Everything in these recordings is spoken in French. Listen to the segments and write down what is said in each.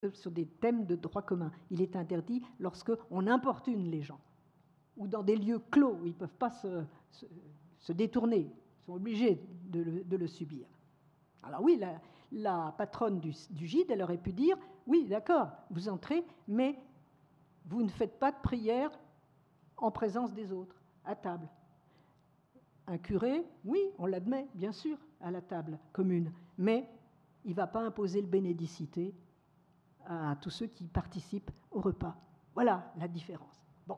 sur des thèmes de droit commun. Il est interdit lorsqu'on importune les gens, ou dans des lieux clos où ils ne peuvent pas se détourner, ils sont obligés de le subir. Alors oui, la patronne du gîte, elle aurait pu dire, oui, d'accord, vous entrez, mais vous ne faites pas de prière en présence des autres, à table. Un curé, oui, on l'admet, bien sûr, à la table commune, mais il ne va pas imposer le bénédicité à tous ceux qui participent au repas. Voilà la différence. Bon.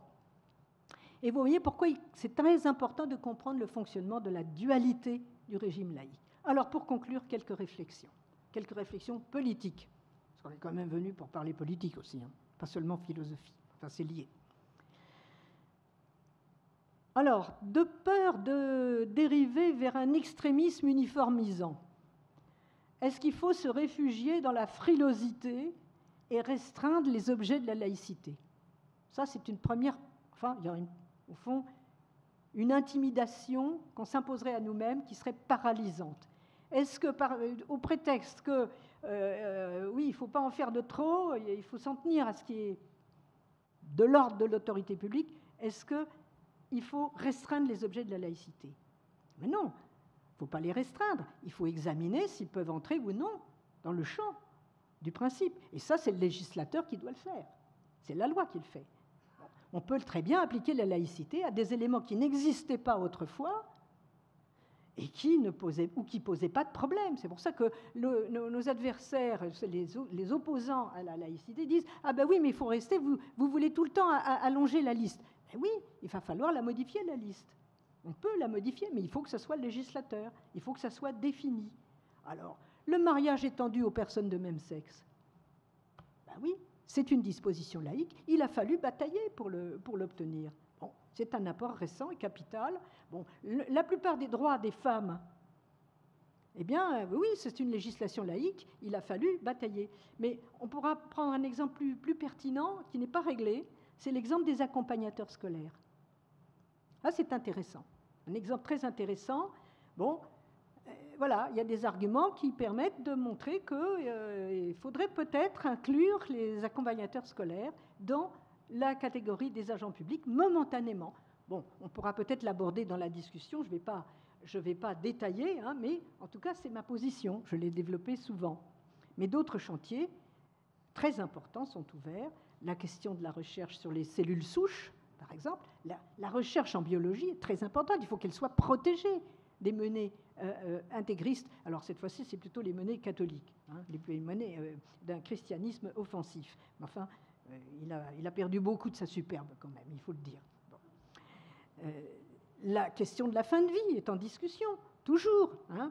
Et vous voyez pourquoi c'est très important de comprendre le fonctionnement de la dualité du régime laïque. Alors, pour conclure, quelques réflexions politiques, parce qu'on est quand même venu pour parler politique aussi, hein, pas seulement philosophie, enfin c'est lié. Alors, de peur de dériver vers un extrémisme uniformisant, est-ce qu'il faut se réfugier dans la frilosité et restreindre les objets de la laïcité? Ça, c'est une première... Enfin, il y a au fond une intimidation qu'on s'imposerait à nous-mêmes qui serait paralysante. Est-ce que, au prétexte que, oui, il ne faut pas en faire de trop, il faut s'en tenir à ce qui est de l'ordre de l'autorité publique, est-ce qu'il faut restreindre les objets de la laïcité? Mais non, il ne faut pas les restreindre. Il faut examiner s'ils peuvent entrer ou non dans le champ du principe. Et ça, c'est le législateur qui doit le faire. C'est la loi qui le fait. On peut très bien appliquer la laïcité à des éléments qui n'existaient pas autrefois et qui ne posaient pas de problème. C'est pour ça que nos adversaires, les opposants à la laïcité, disent « Ah ben oui, mais il faut rester, vous voulez tout le temps allonger la liste. » Ben oui, il va falloir la modifier, la liste. On peut la modifier, mais il faut que ce soit le législateur. Il faut que ça soit défini. Alors, le mariage étendu aux personnes de même sexe, ben oui, c'est une disposition laïque. Il a fallu batailler pour l'obtenir. Bon, c'est un apport récent et capital. Bon, la plupart des droits des femmes, eh bien, oui, c'est une législation laïque. Il a fallu batailler. Mais on pourra prendre un exemple plus pertinent qui n'est pas réglé. C'est l'exemple des accompagnateurs scolaires. Là, c'est intéressant. Un exemple très intéressant. Bon, voilà, il y a des arguments qui permettent de montrer qu'il faudrait peut-être inclure les accompagnateurs scolaires dans la catégorie des agents publics momentanément. Bon, on pourra peut-être l'aborder dans la discussion, je ne vais pas détailler, hein, mais en tout cas, c'est ma position, je l'ai développée souvent. Mais d'autres chantiers très importants sont ouverts. La question de la recherche sur les cellules souches, par exemple. La recherche en biologie est très importante, il faut qu'elle soit protégée des menées intégristes. Alors cette fois-ci, c'est plutôt les menées catholiques, hein, les menées d'un christianisme offensif. Mais enfin, il a perdu beaucoup de sa superbe quand même, il faut le dire. Bon. La question de la fin de vie est en discussion, toujours. Hein,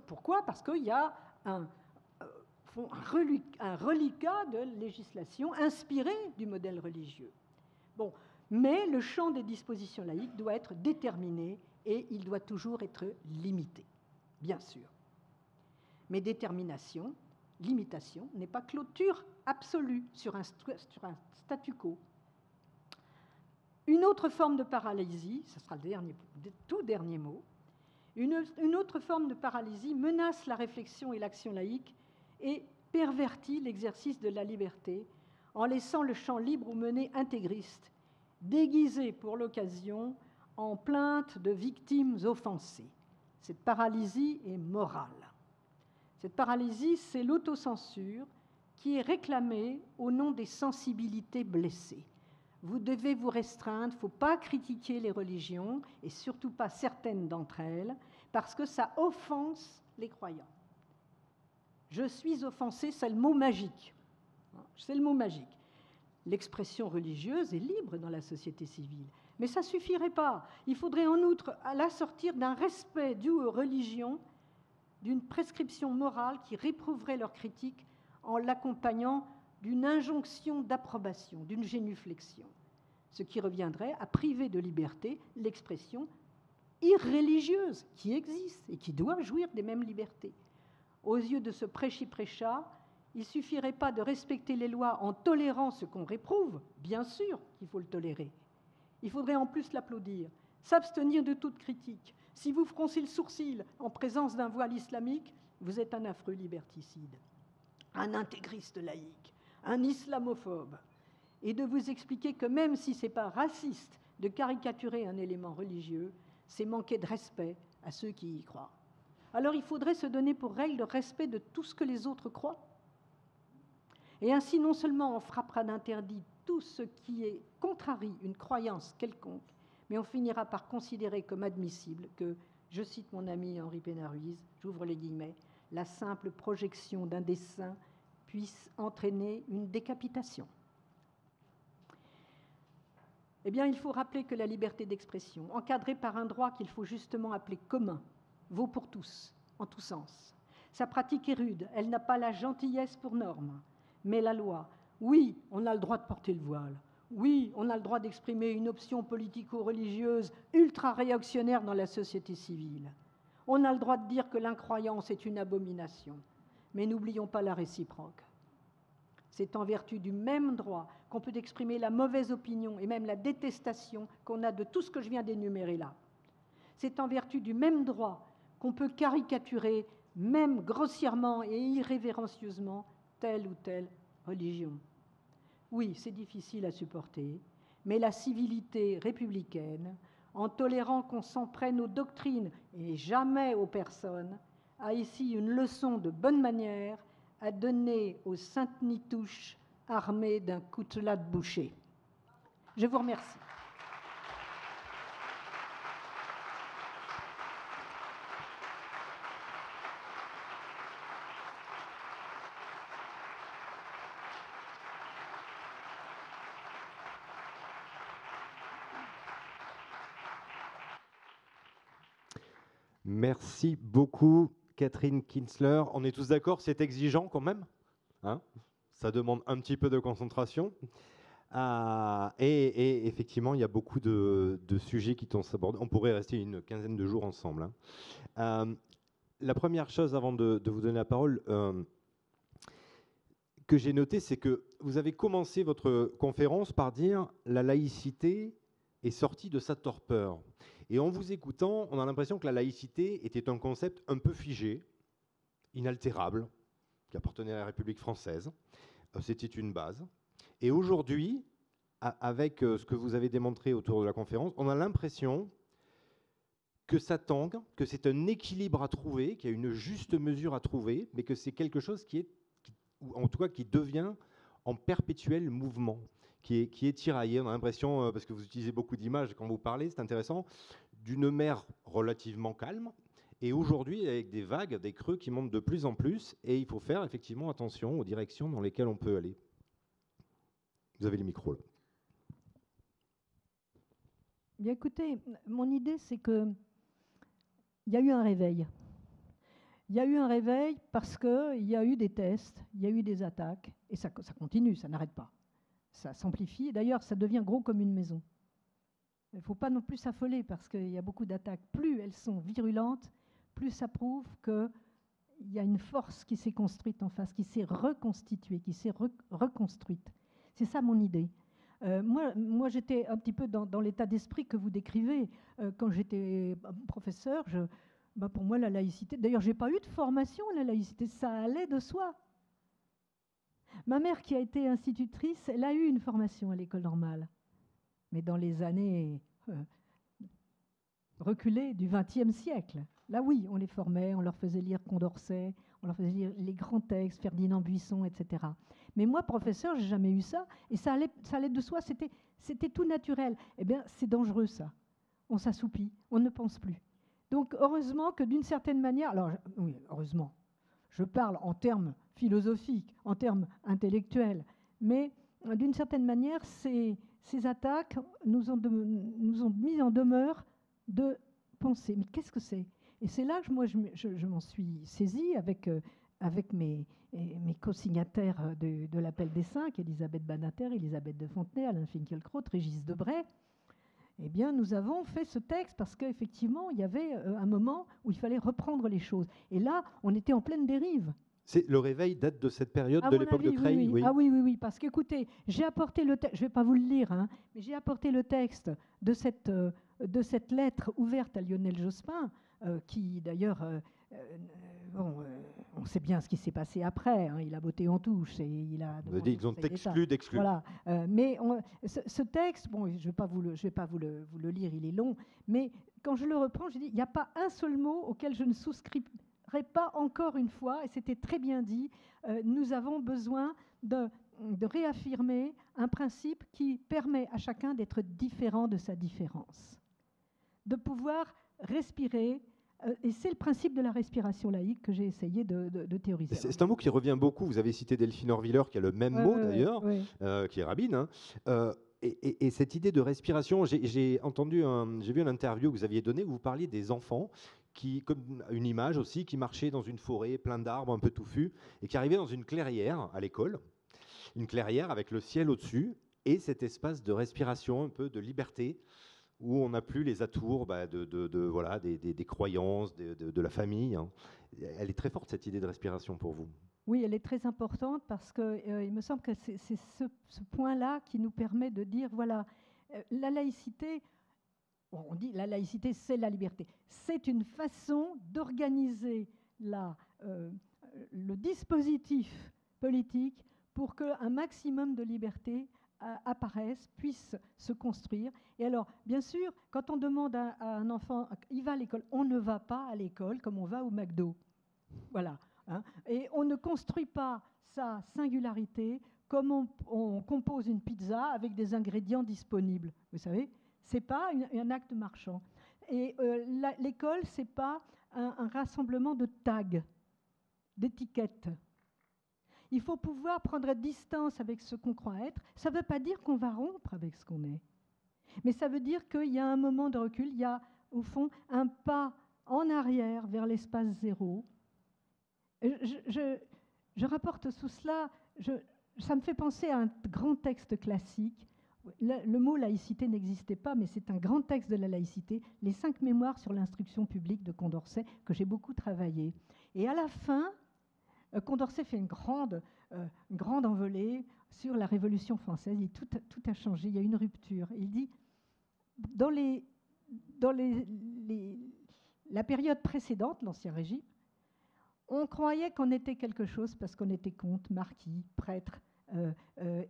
pourquoi? Parce qu'il y a un reliquat de législation inspiré du modèle religieux. Bon, mais le champ des dispositions laïques doit être déterminé et il doit toujours être limité, bien sûr. Mais détermination, limitation, n'est pas clôture absolue sur un statu quo. Une autre forme de paralysie, ce sera le tout dernier mot, une autre forme de paralysie menace la réflexion et l'action laïque et pervertit l'exercice de la liberté en laissant le champ libre aux menées intégristes, déguisées pour l'occasion en plaintes de victimes offensées. Cette paralysie est morale. Cette paralysie, c'est l'autocensure qui est réclamée au nom des sensibilités blessées. Vous devez vous restreindre, il ne faut pas critiquer les religions, et surtout pas certaines d'entre elles, parce que ça offense les croyants. Je suis offensé, c'est le mot magique. C'est le mot magique. L'expression religieuse est libre dans la société civile. Mais ça ne suffirait pas. Il faudrait en outre l'assortir d'un respect dû aux religions, d'une prescription morale qui réprouverait leur critique en l'accompagnant d'une injonction d'approbation, d'une génuflexion, ce qui reviendrait à priver de liberté l'expression irreligieuse qui existe et qui doit jouir des mêmes libertés. Aux yeux de ce prêchi-prêcha, il ne suffirait pas de respecter les lois en tolérant ce qu'on réprouve, bien sûr qu'il faut le tolérer. Il faudrait en plus l'applaudir, s'abstenir de toute critique. Si vous froncez le sourcil en présence d'un voile islamique, vous êtes un affreux liberticide, un intégriste laïque, un islamophobe, et de vous expliquer que même si ce n'est pas raciste de caricaturer un élément religieux, c'est manquer de respect à ceux qui y croient. Alors il faudrait se donner pour règle le respect de tout ce que les autres croient. Et ainsi, non seulement on frappera d'interdit tout ce qui est contrarie une croyance quelconque, mais on finira par considérer comme admissible que, je cite mon ami Henri Pénard-Ruiz, j'ouvre les guillemets, la simple projection d'un dessin puisse entraîner une décapitation. Eh bien, il faut rappeler que la liberté d'expression, encadrée par un droit qu'il faut justement appeler commun, vaut pour tous, en tous sens. Sa pratique est rude, elle n'a pas la gentillesse pour norme, mais la loi, oui, on a le droit de porter le voile, oui, on a le droit d'exprimer une option politico-religieuse ultra-réactionnaire dans la société civile. On a le droit de dire que l'incroyance est une abomination, mais n'oublions pas la réciproque. C'est en vertu du même droit qu'on peut exprimer la mauvaise opinion et même la détestation qu'on a de tout ce que je viens d'énumérer là. C'est en vertu du même droit qu'on peut caricaturer, même grossièrement et irrévérencieusement, telle ou telle religion. Oui, c'est difficile à supporter, mais la civilité républicaine, en tolérant qu'on s'en prenne aux doctrines et jamais aux personnes, a ici une leçon de bonne manière à donner aux Sainte-Nitouche armées d'un coutelas de boucher. Je vous remercie. Merci beaucoup, Catherine Kinsler. On est tous d'accord, c'est exigeant quand même, hein, ça demande un petit peu de concentration. Et effectivement, il y a beaucoup de sujets qui t'ont abordé. On pourrait rester une quinzaine de jours ensemble. La première chose, avant de vous donner la parole, que j'ai noté, c'est que vous avez commencé votre conférence par dire « la laïcité est sortie de sa torpeur ». Et en vous écoutant, on a l'impression que la laïcité était un concept un peu figé, inaltérable, qui appartenait à la République française. C'était une base. Et aujourd'hui, avec ce que vous avez démontré autour de la conférence, on a l'impression que ça tangue, que c'est un équilibre à trouver, qu'il y a une juste mesure à trouver, mais que c'est quelque chose qui en tout cas, qui devient en perpétuel mouvement, qui est tiraillé. On a l'impression, parce que vous utilisez beaucoup d'images quand vous parlez, c'est intéressant, d'une mer relativement calme, et aujourd'hui avec des vagues, des creux qui montent de plus en plus, et il faut faire effectivement attention aux directions dans lesquelles on peut aller. Vous avez les micros là. Bien écoutez, mon idée c'est que il y a eu un réveil. Il y a eu un réveil parce qu'il y a eu des tests, il y a eu des attaques, et ça continue, ça n'arrête pas. Ça s'amplifie, et d'ailleurs ça devient gros comme une maison. Il ne faut pas non plus s'affoler parce qu'il y a beaucoup d'attaques. Plus elles sont virulentes, plus ça prouve qu'il y a une force qui s'est construite en face, qui s'est reconstituée, qui s'est reconstruite. C'est ça mon idée. Moi j'étais un petit peu dans l'état d'esprit que vous décrivez. Quand j'étais professeur, pour moi la laïcité, d'ailleurs je n'ai pas eu de formation à la laïcité, ça allait de soi. Ma mère qui a été institutrice, elle a eu une formation à l'école normale. Mais dans les années reculées du XXe siècle. Là, oui, on les formait, on leur faisait lire Condorcet, on leur faisait lire les grands textes, Ferdinand Buisson, etc. Mais moi, professeur, j'ai jamais eu ça, et ça allait de soi, c'était tout naturel. Eh bien, c'est dangereux, ça. On s'assoupit, on ne pense plus. Donc, heureusement que d'une certaine manière, alors, oui, heureusement, je parle en termes philosophiques, en termes intellectuels, mais d'une certaine manière, ces attaques nous ont mis en demeure de penser. Mais qu'est-ce que c'est? Et c'est là que moi, je m'en suis saisie avec mes co-signataires de l'Appel des Cinq, Elisabeth Badinter, Elisabeth de Fontenay, Alain Finkielkraut, Régis Debray. Eh bien, nous avons fait ce texte parce qu'effectivement, il y avait un moment où il fallait reprendre les choses. Et là, on était en pleine dérive. Le réveil date de cette période de l'époque de Creil, oui. Ah oui, parce qu'écoutez, j'ai apporté le texte, je ne vais pas vous le lire, hein, mais j'ai apporté le texte de cette lettre ouverte à Lionel Jospin, qui d'ailleurs, on sait bien ce qui s'est passé après. Hein, il a botté en touche. Et il a Vous avez dit qu'ils ont exclu d'exclure. Voilà. Mais ce texte, bon, je ne vais pas vous le lire, il est long. Mais quand je le reprends, je dis, il n'y a pas un seul mot auquel je ne souscrirai pas encore une fois. Et c'était très bien dit. Nous avons besoin de réaffirmer un principe qui permet à chacun d'être différent de sa différence, de pouvoir respirer. Et c'est le principe de la respiration laïque que j'ai essayé de théoriser. C'est un mot qui revient beaucoup. Vous avez cité Delphine Orviller, qui a le même mot d'ailleurs, qui est rabbine. Hein. Et cette idée de respiration, j'ai vu une interview que vous aviez donnée où vous parliez des enfants qui, comme une image aussi, qui marchaient dans une forêt plein d'arbres un peu touffus et qui arrivaient dans une clairière à l'école, une clairière avec le ciel au-dessus et cet espace de respiration, un peu de liberté, où on n'a plus les atours voilà, des croyances, de la famille. Hein. Elle est très forte, cette idée de respiration, pour vous. Oui, elle est très importante parce qu'il me semble que c'est ce point-là qui nous permet de dire, voilà, la laïcité, on dit la laïcité, c'est la liberté. C'est une façon d'organiser le dispositif politique pour qu'un maximum de liberté apparaissent, puissent se construire. Et alors, bien sûr, quand on demande à un enfant, il va à l'école, on ne va pas à l'école comme on va au McDo. Voilà. Hein. Et on ne construit pas sa singularité comme on compose une pizza avec des ingrédients disponibles. Vous savez, ce n'est pas un acte marchand. Et l'école, ce n'est pas un rassemblement de tags, d'étiquettes. Il faut pouvoir prendre distance avec ce qu'on croit être. Ça ne veut pas dire qu'on va rompre avec ce qu'on est. Mais ça veut dire qu'il y a un moment de recul, il y a au fond un pas en arrière vers l'espace zéro. Je rapporte sous cela, ça me fait penser à un grand texte classique. Le mot laïcité n'existait pas, mais c'est un grand texte de la laïcité, les 5 mémoires sur l'instruction publique de Condorcet, que j'ai beaucoup travaillé. Et à la fin, Condorcet fait une grande envolée sur la Révolution française. Il dit, tout a changé, il y a une rupture. Il dit, dans la période précédente, l'Ancien Régime, on croyait qu'on était quelque chose parce qu'on était comte, marquis, prêtre,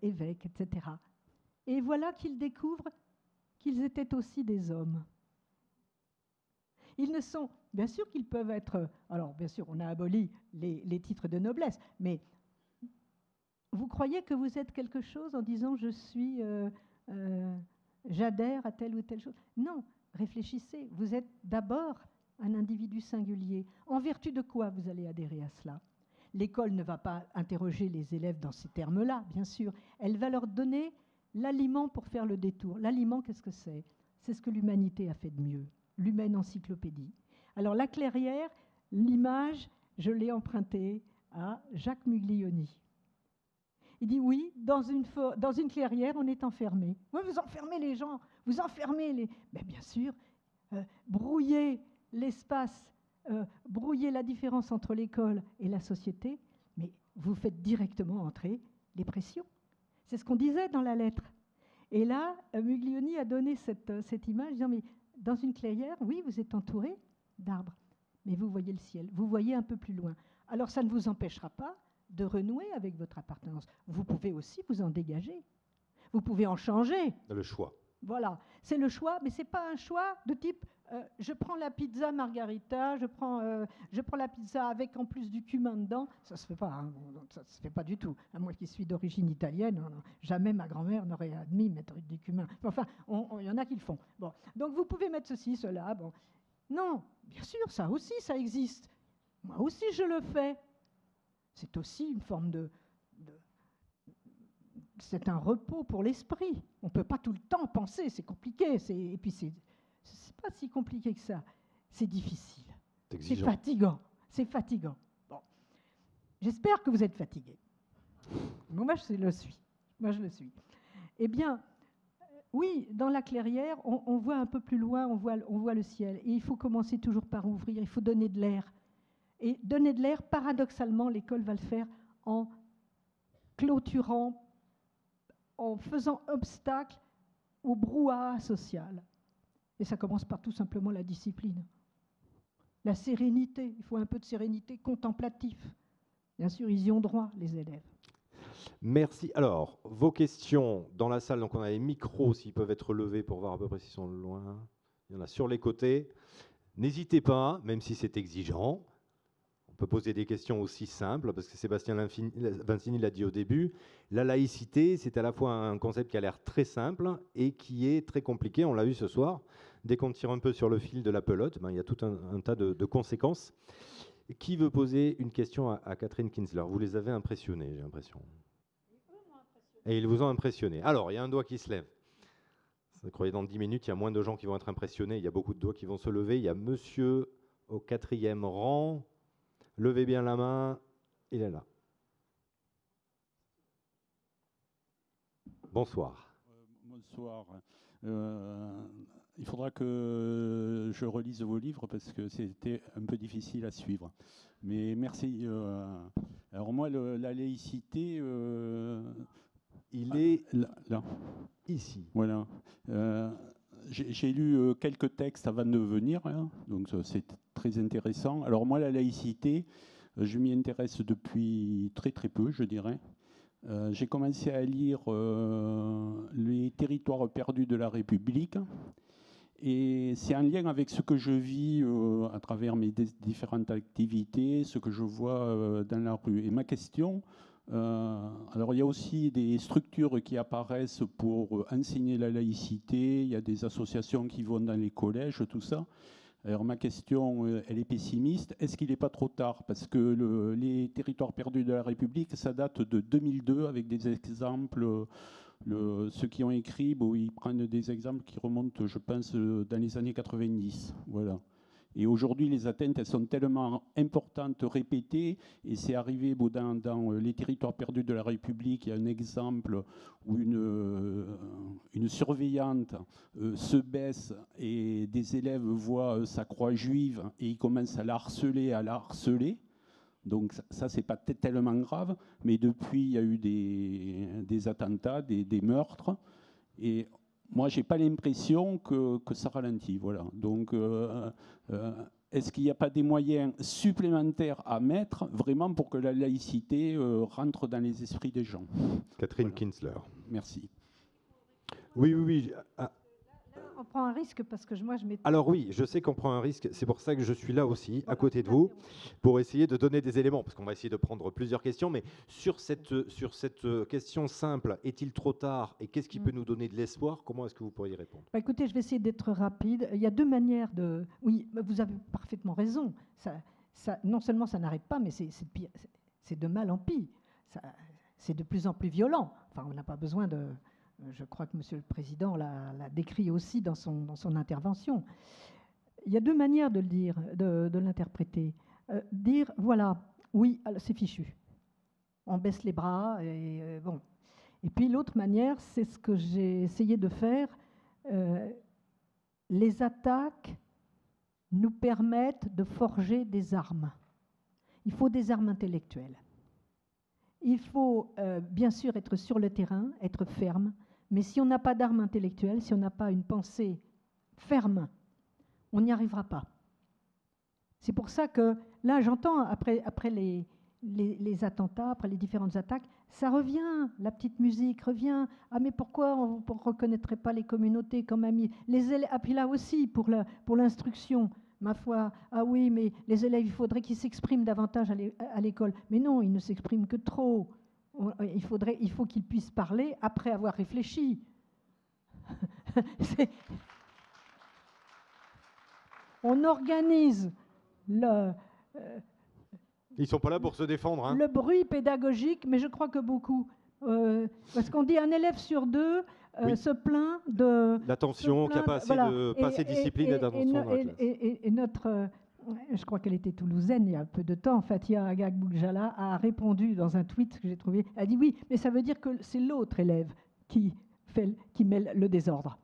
évêque, etc. Et voilà qu'ils découvrent qu'ils étaient aussi des hommes. Ils ne sont, bien sûr qu'ils peuvent être, alors bien sûr on a aboli les titres de noblesse, mais vous croyez que vous êtes quelque chose en disant j'adhère à telle ou telle chose? Non, réfléchissez, vous êtes d'abord un individu singulier. En vertu de quoi vous allez adhérer à cela? L'école ne va pas interroger les élèves dans ces termes-là, bien sûr. Elle va leur donner l'aliment pour faire le détour. L'aliment, qu'est-ce que c'est? C'est ce que l'humanité a fait de mieux. L'humaine encyclopédie. Alors la clairière, l'image, je l'ai empruntée à Jacques Muglioni. Il dit oui, dans une clairière, on est enfermé. Oui, vous enfermez les gens, vous enfermez les... Mais bien sûr, brouiller l'espace, brouiller la différence entre l'école et la société, mais vous faites directement entrer les pressions. C'est ce qu'on disait dans la lettre. Et là, Muglioni a donné cette image, disant, mais dans une clairière, oui, vous êtes entouré d'arbres, mais vous voyez le ciel, vous voyez un peu plus loin. Alors ça ne vous empêchera pas de renouer avec votre appartenance. Vous pouvez aussi vous en dégager. Vous pouvez en changer. Le choix. Voilà, c'est le choix, mais ce n'est pas un choix de type je prends la pizza margarita, je prends la pizza avec en plus du cumin dedans. Ça ne se fait pas, hein, ça se fait pas du tout. Moi qui suis d'origine italienne, non, jamais ma grand-mère n'aurait admis mettre du cumin. Enfin, il y en a qui le font. Bon. Donc vous pouvez mettre ceci, cela. Bon. Non, bien sûr, ça aussi, ça existe. Moi aussi, je le fais. C'est aussi une forme c'est un repos pour l'esprit. On ne peut pas tout le temps penser, c'est compliqué. Et puis, c'est pas si compliqué que ça. C'est difficile. C'est fatigant. C'est fatigant. Bon. J'espère que vous êtes fatigués. Moi, je le suis. Moi, je le suis. Eh bien, oui, dans la clairière, on voit un peu plus loin, on voit le ciel. Et il faut commencer toujours par ouvrir, il faut donner de l'air. Et donner de l'air, paradoxalement, l'école va le faire en clôturant, en faisant obstacle au brouhaha social. Et ça commence par tout simplement la discipline. La sérénité, il faut un peu de sérénité contemplative. Bien sûr, ils y ont droit, les élèves. Merci. Alors, vos questions dans la salle, donc on a les micros, s'ils peuvent être levés pour voir à peu près s'ils sont loin. Il y en a sur les côtés. N'hésitez pas, même si c'est exigeant. On peut poser des questions aussi simples, parce que Sébastien Vincini l'a dit au début. La laïcité, c'est à la fois un concept qui a l'air très simple et qui est très compliqué. On l'a vu ce soir. Dès qu'on tire un peu sur le fil de la pelote, ben, il y a tout un tas de conséquences. Qui veut poser une question à Catherine Kinsler? Vous les avez impressionnés, j'ai l'impression. Et ils vous ont impressionné. Alors, il y a un doigt qui se lève. Vous croyez, dans 10 minutes, il y a moins de gens qui vont être impressionnés. Il y a beaucoup de doigts qui vont se lever. Il y a monsieur au 4e rang. Levez bien la main. Il est là. Bonsoir. Bonsoir. Il faudra que je relise vos livres parce que c'était un peu difficile à suivre. Mais merci. Alors moi, la laïcité... il est là. Ici. Voilà. J'ai lu quelques textes avant de venir, hein, donc c'est très intéressant. Alors moi, la laïcité, je m'y intéresse depuis très très peu, je dirais. J'ai commencé à lire Les territoires perdus de la République. Et c'est en lien avec ce que je vis à travers mes différentes activités, ce que je vois dans la rue. Et ma question, alors il y a aussi des structures qui apparaissent pour enseigner la laïcité, il y a des associations qui vont dans les collèges, tout ça. Alors ma question, elle est pessimiste. Est-ce qu'il n'est pas trop tard? Parce que les territoires perdus de la République, ça date de 2002 avec des exemples... ceux qui ont écrit, bon, ils prennent des exemples qui remontent, je pense, dans les années 90. Voilà. Et aujourd'hui, les atteintes, elles sont tellement importantes, répétées, et c'est arrivé dans les territoires perdus de la République. Il y a un exemple où une surveillante se baisse et des élèves voient sa croix juive et ils commencent à la harceler. Donc ça, c'est pas tellement grave, mais depuis, il y a eu des attentats, des meurtres, et moi, j'ai pas l'impression que ça ralentit. Voilà. Donc, est-ce qu'il n'y a pas des moyens supplémentaires à mettre vraiment pour que la laïcité rentre dans les esprits des gens? Catherine Kinsler. Merci. Oui. Là, on prend un risque parce que moi, je m'étais... Alors oui, je sais qu'on prend un risque. C'est pour ça que je suis là aussi, à côté de vous, pour essayer de donner des éléments, parce qu'on va essayer de prendre plusieurs questions. Mais sur cette question simple, est-il trop tard et qu'est-ce qui peut nous donner de l'espoir? Comment est-ce que vous pourriez répondre? Bah, écoutez, je vais essayer d'être rapide. Il y a deux manières de... Oui, vous avez parfaitement raison. Non seulement ça n'arrête pas, mais c'est de mal en pis. C'est de plus en plus violent. Enfin, on n'a pas besoin de... Je crois que Monsieur le Président l'a décrit aussi dans son intervention. Il y a deux manières de le dire, de l'interpréter. Dire, voilà, oui, c'est fichu. On baisse les bras, et bon. Et puis l'autre manière, c'est ce que j'ai essayé de faire. Les attaques nous permettent de forger des armes. Il faut des armes intellectuelles. Il faut bien sûr être sur le terrain, être ferme, mais si on n'a pas d'armes intellectuelles, si on n'a pas une pensée ferme, on n'y arrivera pas. C'est pour ça que là, j'entends après les attentats, après les différentes attaques, ça revient, la petite musique revient. Ah, mais pourquoi on ne reconnaîtrait pas les communautés comme amis? Les élèves, ah, puis là aussi, pour l'instruction, ma foi, ah oui, mais les élèves, il faudrait qu'ils s'expriment davantage à l'école. Mais non, ils ne s'expriment que trop. Il faut qu'ils puissent parler après avoir réfléchi. On organise le... Ils ne sont pas là pour se défendre. Hein. Le bruit pédagogique, mais je crois que beaucoup. Parce qu'on dit un élève sur deux se plaint de... L'attention, qui n'a pas assez de discipline et d'attention dans la classe. Et notre... je crois qu'elle était toulousaine il y a peu de temps, Fatia Agag Boukjala a répondu dans un tweet que j'ai trouvé, elle a dit oui, mais ça veut dire que c'est l'autre élève qui mêle le désordre.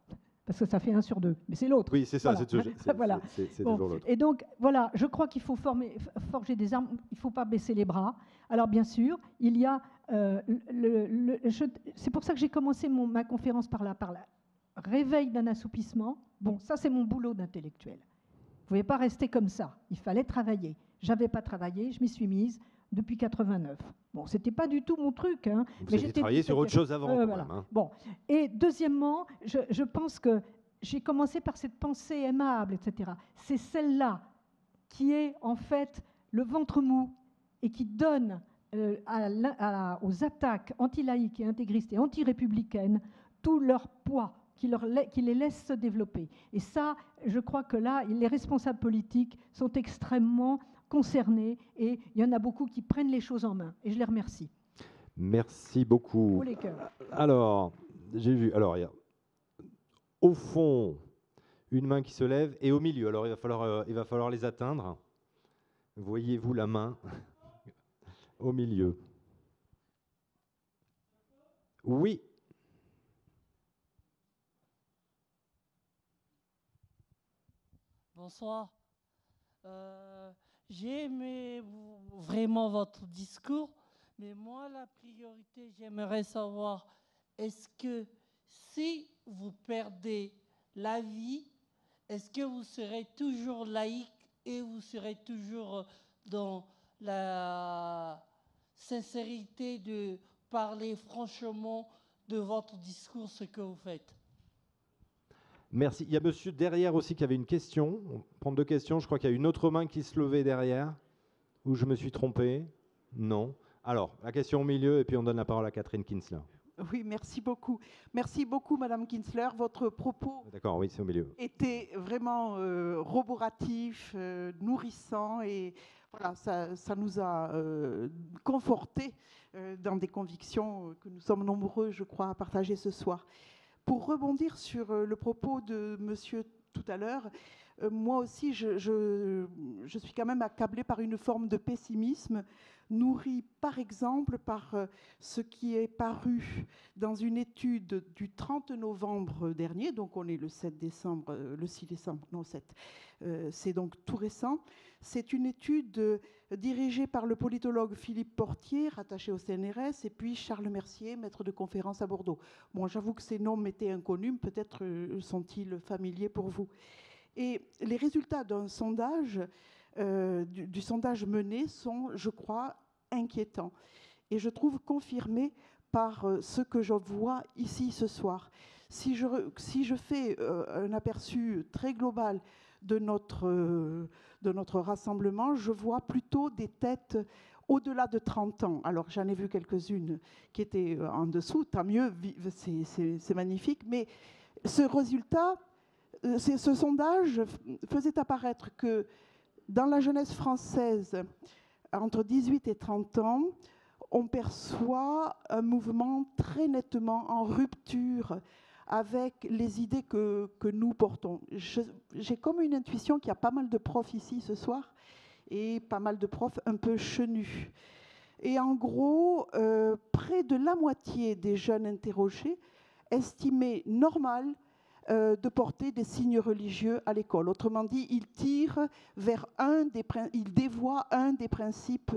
Parce que ça fait 1 sur 2, mais c'est l'autre. Oui, c'est ça, voilà. C'est toujours l'autre. Et donc, voilà, je crois qu'il faut forger des armes, il ne faut pas baisser les bras. Alors, bien sûr, il y a... c'est pour ça que j'ai commencé ma conférence par là, réveil d'un assoupissement. Bon, ça, c'est mon boulot d'intellectuel. pouvais pas rester comme ça. Il fallait travailler. J'avais pas travaillé, je m'y suis mise depuis 89. Bon, c'était pas du tout mon truc. Hein, vous avez travaillé sur autre chose avant, quand voilà. même. Hein. Bon. Et deuxièmement, je pense que j'ai commencé par cette pensée aimable, etc. C'est celle-là qui est en fait le ventre mou et qui donne aux attaques anti-laïques et intégristes et anti-républicaines tout leur poids, qui les laisse se développer. Et ça, je crois que là, les responsables politiques sont extrêmement concernés et il y en a beaucoup qui prennent les choses en main. Et je les remercie. Merci beaucoup. Haut les cœurs. Alors, j'ai vu. Alors, il y a au fond une main qui se lève et au milieu. Alors, il va falloir les atteindre. Voyez-vous la main au milieu? Oui. Bonsoir. J'ai aimé vraiment votre discours, mais moi, la priorité, j'aimerais savoir, est-ce que si vous perdez la vie, est-ce que vous serez toujours laïque et vous serez toujours dans la sincérité de parler franchement de votre discours, ce que vous faites? Merci. Il y a monsieur derrière aussi qui avait une question. On prend 2 questions. Je crois qu'il y a une autre main qui se levait derrière. Ou je me suis trompé? Non. Alors, la question au milieu et puis on donne la parole à Catherine Kinsler. Oui, merci beaucoup. Merci beaucoup, Madame Kinsler. Votre propos D'accord, oui, c'est au milieu. était vraiment roboratif, nourrissant et voilà, ça nous a confortés dans des convictions que nous sommes nombreux, je crois, à partager ce soir. Pour rebondir sur le propos de monsieur tout à l'heure, moi aussi, je suis quand même accablée par une forme de pessimisme, nourrie par exemple par ce qui est paru dans une étude du 30 novembre dernier, donc on est le 7 décembre, le 6 décembre, non 7, c'est donc tout récent. C'est une étude dirigée par le politologue Philippe Portier, rattaché au CNRS, et puis Charles Mercier, maître de conférence à Bordeaux. Bon, j'avoue que ces noms m'étaient inconnus, peut-être sont-ils familiers pour vous. Et les résultats d'un sondage, du sondage mené sont, je crois, inquiétants. Et je trouve confirmés par ce que je vois ici ce soir. Si je fais un aperçu très global de notre rassemblement, je vois plutôt des têtes au-delà de 30 ans. Alors j'en ai vu quelques-unes qui étaient en dessous, tant mieux, c'est magnifique. Mais ce résultat, ce sondage faisait apparaître que dans la jeunesse française, entre 18 et 30 ans, on perçoit un mouvement très nettement en rupture avec les idées que nous portons. J'ai comme une intuition qu'il y a pas mal de profs ici ce soir et pas mal de profs un peu chenus. Et en gros, près de la moitié des jeunes interrogés estimaient normal de porter des signes religieux à l'école. Autrement dit, ils tirent vers ils dévoient un des principes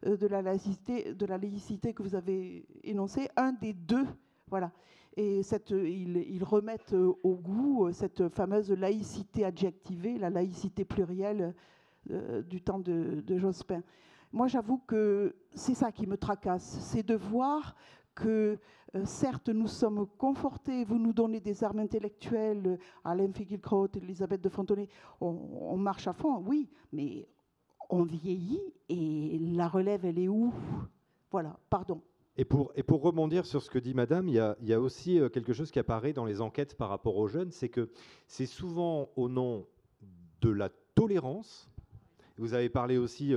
de la laïcité que vous avez énoncé, un des deux, voilà. Et ils remettent au goût cette fameuse laïcité adjectivée, la laïcité plurielle du temps de Jospin. Moi, j'avoue que c'est ça qui me tracasse, c'est de voir que certes, nous sommes confortés, vous nous donnez des armes intellectuelles, Alain Finkielkraut, Elisabeth de Fontenay, on marche à fond, oui, mais on vieillit et la relève, elle est où? Voilà, pardon. Et pour rebondir sur ce que dit Madame, il y a aussi quelque chose qui apparaît dans les enquêtes par rapport aux jeunes, c'est que c'est souvent au nom de la tolérance, vous avez parlé aussi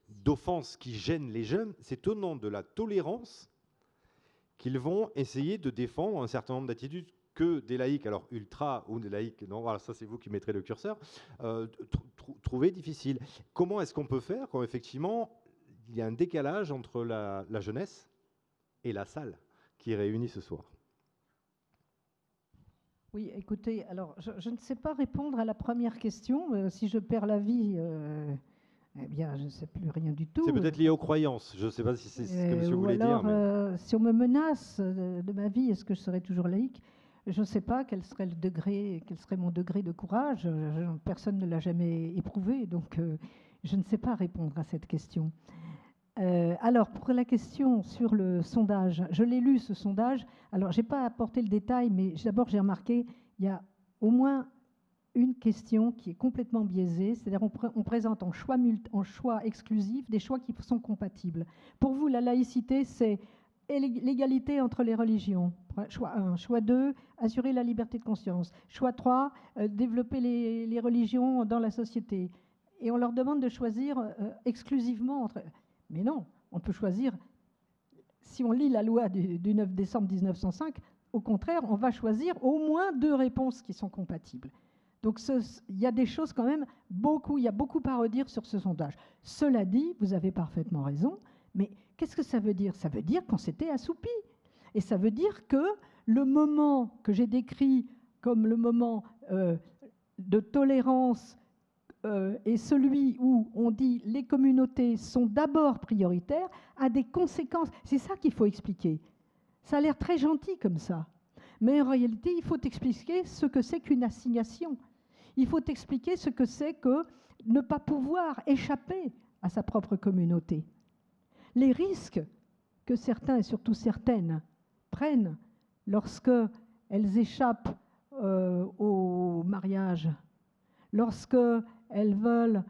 d'offenses qui gênent les jeunes, c'est au nom de la tolérance qu'ils vont essayer de défendre un certain nombre d'attitudes que des laïcs, alors ultra ou des laïcs, non, voilà, ça c'est vous qui mettrez le curseur, trouver difficile. Comment est-ce qu'on peut faire quand effectivement il y a un décalage entre la jeunesse et la salle qui est réunie ce soir? Oui, écoutez, alors je ne sais pas répondre à la première question. Si je perds la vie, eh bien, je ne sais plus rien du tout. C'est peut-être lié aux croyances. Je ne sais pas si c'est ce que monsieur voulait dire. Si on me menace de ma vie, est-ce que je serai toujours laïque? Je ne sais pas quel serait mon degré de courage. Personne ne l'a jamais éprouvé, donc je ne sais pas répondre à cette question. Alors, pour la question sur le sondage, je l'ai lu, ce sondage. Alors, je n'ai pas apporté le détail, mais d'abord, j'ai remarqué il y a au moins une question qui est complètement biaisée, c'est-à-dire on présente en choix exclusif des choix qui sont compatibles. Pour vous, la laïcité, c'est l'égalité entre les religions. Choix 1. Choix 2, assurer la liberté de conscience. Choix 3, développer les religions dans la société. Et on leur demande de choisir exclusivement entre... Mais non, on peut choisir... Si on lit la loi du 9 décembre 1905, au contraire, on va choisir au moins 2 réponses qui sont compatibles. Donc il y a des choses quand même, il y a beaucoup à redire sur ce sondage. Cela dit, vous avez parfaitement raison, mais qu'est-ce que ça veut dire? Ça veut dire qu'on s'était assoupi. Et ça veut dire que le moment que j'ai décrit comme le moment de tolérance est celui où on dit les communautés sont d'abord prioritaires, a des conséquences. C'est ça qu'il faut expliquer. Ça a l'air très gentil comme ça. Mais en réalité, il faut expliquer ce que c'est qu'une assignation. Il faut expliquer ce que c'est que ne pas pouvoir échapper à sa propre communauté. Les risques que certains, et surtout certaines, prennent lorsqu'elles échappent au mariage, lorsqu'elles veulent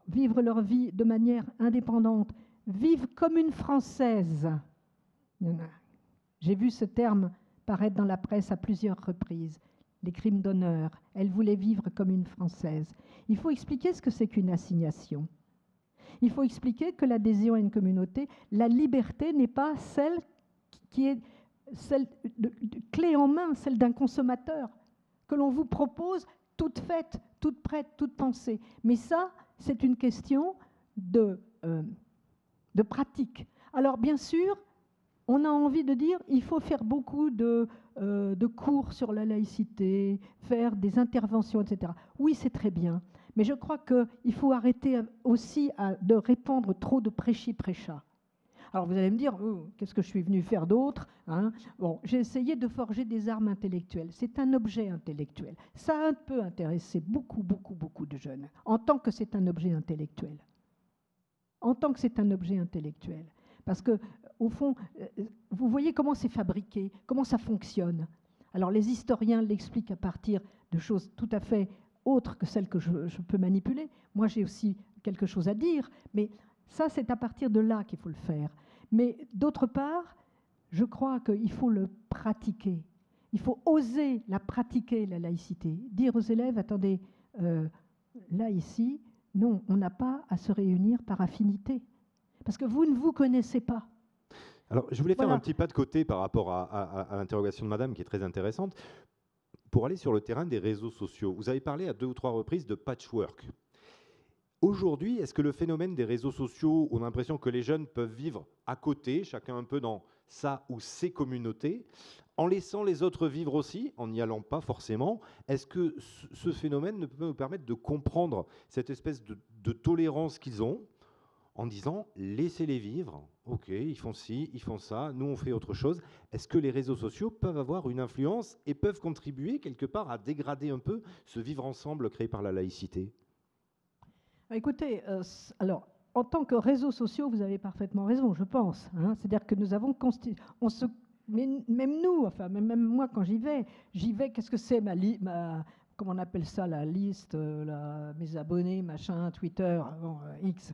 vivre leur vie de manière indépendante, vivre comme une Française. J'ai vu ce terme paraître dans la presse à plusieurs reprises. Les crimes d'honneur. Elle voulait vivre comme une Française. Il faut expliquer ce que c'est qu'une assignation. Il faut expliquer que l'adhésion à une communauté, la liberté n'est pas celle qui est celle de clé en main, celle d'un consommateur, que l'on vous propose toute faite, toute prête, toute pensée. Mais ça, c'est une question de pratique. Alors, bien sûr, on a envie de dire il faut faire beaucoup de cours sur la laïcité, faire des interventions, etc. Oui, c'est très bien. Mais je crois qu'il faut arrêter aussi de répandre trop de prêchi-prêcha. Alors vous allez me dire, qu'est-ce que je suis venu faire d'autre, hein? Bon, j'ai essayé de forger des armes intellectuelles. C'est un objet intellectuel. Ça peut intéresser beaucoup, beaucoup, beaucoup de jeunes, en tant que c'est un objet intellectuel. En tant que c'est un objet intellectuel. Parce que, au fond, vous voyez comment c'est fabriqué, comment ça fonctionne. Alors les historiens l'expliquent à partir de choses tout à fait autres que celles que je peux manipuler. Moi, j'ai aussi quelque chose à dire, mais ça, c'est à partir de là qu'il faut le faire. Mais d'autre part, je crois qu'il faut le pratiquer. Il faut oser la pratiquer, la laïcité. Dire aux élèves, attendez, là, ici, non, on n'a pas à se réunir par affinité. Parce que vous ne vous connaissez pas. Alors, je voulais faire un petit pas de côté par rapport à l'interrogation de madame, qui est très intéressante, pour aller sur le terrain des réseaux sociaux. Vous avez parlé à 2 ou 3 reprises de patchwork. Aujourd'hui, est-ce que le phénomène des réseaux sociaux, on a l'impression que les jeunes peuvent vivre à côté, chacun un peu dans sa ou ses communautés, en laissant les autres vivre aussi, en n'y allant pas forcément? Est-ce que ce phénomène ne peut nous permettre de comprendre cette espèce de tolérance qu'ils ont, en disant laissez-les vivre, ok, ils font ci, ils font ça, nous on fait autre chose? Est-ce que les réseaux sociaux peuvent avoir une influence et peuvent contribuer quelque part à dégrader un peu ce vivre ensemble créé par la laïcité? Écoutez, alors, en tant que réseaux sociaux, vous avez parfaitement raison, je pense. Hein. C'est-à-dire que nous avons même nous, enfin même moi quand j'y vais, qu'est-ce que c'est comment on appelle ça, la liste, mes abonnés, machin, Twitter, X.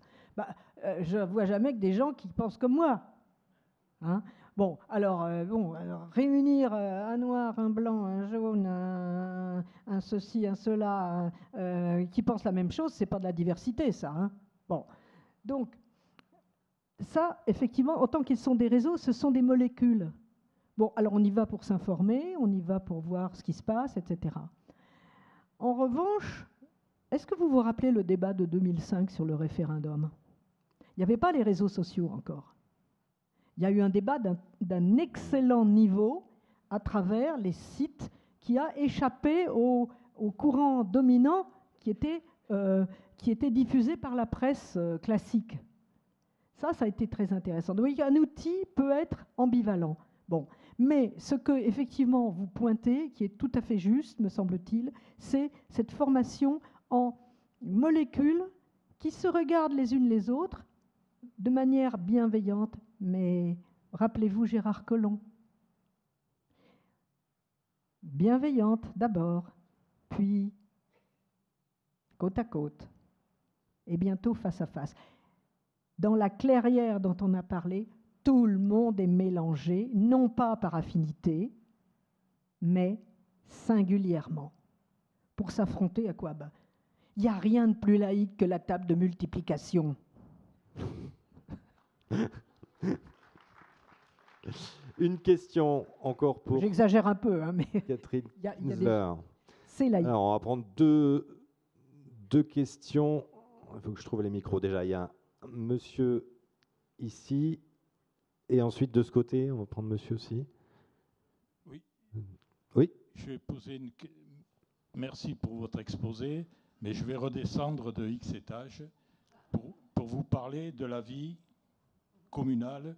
Je ne vois jamais que des gens qui pensent comme moi. Hein. Bon, alors, réunir un noir, un blanc, un jaune, un ceci, un cela, qui pensent la même chose, c'est pas de la diversité, ça. Hein. Bon, donc, ça, effectivement, autant qu'ils sont des réseaux, ce sont des molécules. Bon, alors on y va pour s'informer, on y va pour voir ce qui se passe, etc. En revanche, est-ce que vous vous rappelez le débat de 2005 sur le référendum? Il n'y avait pas les réseaux sociaux encore. Il y a eu un débat d'un excellent niveau à travers les sites qui a échappé au courant dominant qui était diffusé par la presse classique. Ça a été très intéressant. Donc, un outil peut être ambivalent. Bon, Mais ce que, effectivement, vous pointez, qui est tout à fait juste, me semble-t-il, c'est cette formation en molécules qui se regardent les unes les autres de manière bienveillante. Mais rappelez-vous Gérard Collomb. Bienveillante d'abord, puis côte à côte, et bientôt face à face. Dans la clairière dont on a parlé, tout le monde est mélangé, non pas par affinité, mais singulièrement. Pour s'affronter à quoi? Il n'y a rien de plus laïque que la table de multiplication. Une question encore pour J'exagère un peu, hein, mais Catherine il y a Kinsler. c'est laïque. Alors, on va prendre deux questions. Il faut que je trouve les micros. Déjà, il y a un monsieur ici, et ensuite de ce côté, on va prendre monsieur aussi. Oui. Oui. Je vais poser une. Merci pour votre exposé, mais je vais redescendre de X étages pour vous parler de la vie communale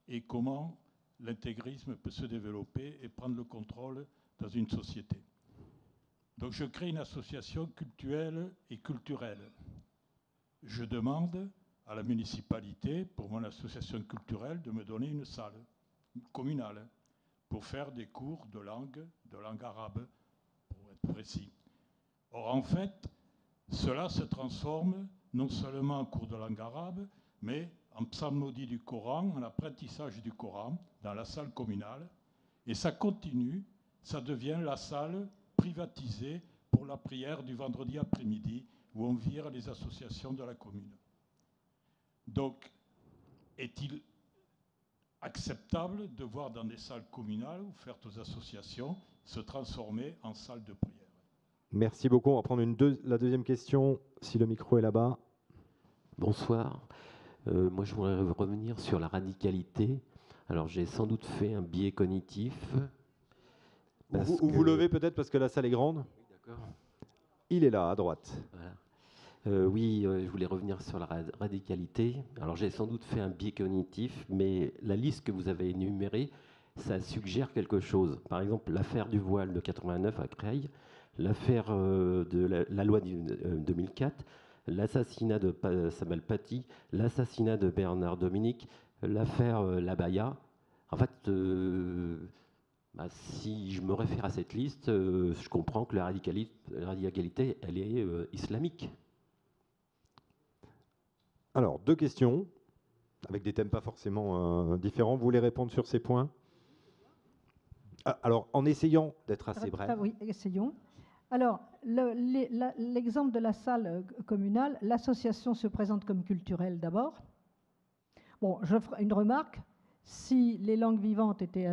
et comment l'intégrisme peut se développer et prendre le contrôle dans une société. Donc je crée une association cultuelle et culturelle. Je demande à la municipalité, pour mon association culturelle, de me donner une salle communale pour faire des cours de langue arabe, pour être précis. Or, en fait, cela se transforme non seulement en cours de langue arabe, mais en psalmodie du Coran, en apprentissage du Coran, dans la salle communale. Et ça continue, ça devient la salle privatisée pour la prière du vendredi après-midi, où on vire les associations de la commune. Donc, est-il acceptable de voir dans des salles communales ouvertes aux associations se transformer en salles de prière? Merci beaucoup. On va prendre la deuxième question, si le micro est là-bas. Bonsoir. Moi, je voudrais revenir sur la radicalité. Alors, j'ai sans doute fait un biais cognitif. Vous levez peut-être parce que la salle est grande. Oui, d'accord. Il est là, à droite. Voilà. Je voulais revenir sur la radicalité. Alors, j'ai sans doute fait un biais cognitif, mais la liste que vous avez énumérée, ça suggère quelque chose. Par exemple, l'affaire du voile de 89 à Creil, l'affaire de la loi de 2004, l'assassinat de Samuel Paty, l'assassinat de Bernard Dominique, l'affaire Labaya. En fait, si je me réfère à cette liste, je comprends que la radicalité, elle est islamique. Alors, deux questions, avec des thèmes pas forcément différents. Vous voulez répondre sur ces points? Alors, en essayant d'être assez bref. Oui, essayons. Alors, l'exemple de la salle communale, l'association se présente comme culturelle d'abord. Bon, je ferai une remarque. Si les langues vivantes étaient